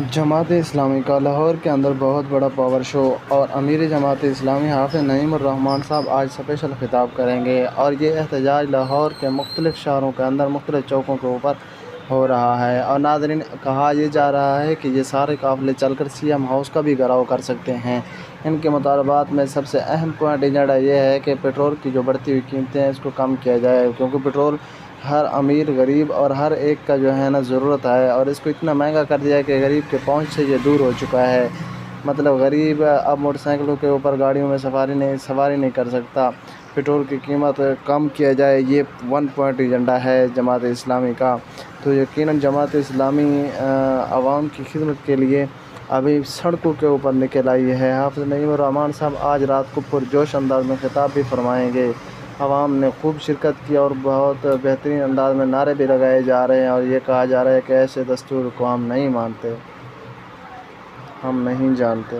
جماعت اسلامی کا لاہور کے اندر بہت بڑا پاور شو، اور امیر جماعت اسلامی حافظ نعیم الرحمن صاحب آج اسپیشل خطاب کریں گے، اور یہ احتجاج لاہور کے مختلف شہروں کے اندر مختلف چوکوں کے اوپر ہو رہا ہے۔ اور ناظرین، کہا یہ جا رہا ہے کہ یہ سارے قافلے چل کر سی ایم ہاؤس کا بھی گھیراؤ کر سکتے ہیں۔ ان کے مطالبات میں سب سے اہم پوائنٹ ایجنڈا یہ ہے کہ پیٹرول کی جو بڑھتی ہوئی قیمتیں ہیں اس کو کم کیا جائے، کیونکہ پیٹرول ہر امیر غریب اور ہر ایک کا جو ہے نا ضرورت ہے، اور اس کو اتنا مہنگا کر دیا ہے کہ غریب کے پہنچ سے یہ دور ہو چکا ہے۔ مطلب غریب اب موٹر سائیکلوں کے اوپر گاڑیوں میں سواری نہیں کر سکتا۔ پیٹرول کی قیمت کم کیا جائے، یہ 1 پوائنٹ ایجنڈا ہے جماعت اسلامی کا۔ تو یقیناً جماعت اسلامی عوام کی خدمت کے لیے ابھی سڑکوں کے اوپر نکل آئی ہے۔ حافظ نعیم الرحمن صاحب آج رات کو پرجوش انداز میں خطاب بھی فرمائیں گے۔ عوام نے خوب شرکت کی اور بہت بہترین انداز میں نعرے بھی لگائے جا رہے ہیں، اور یہ کہا جا رہا ہے کہ ایسے دستور کو ہم نہیں مانتے، ہم نہیں جانتے۔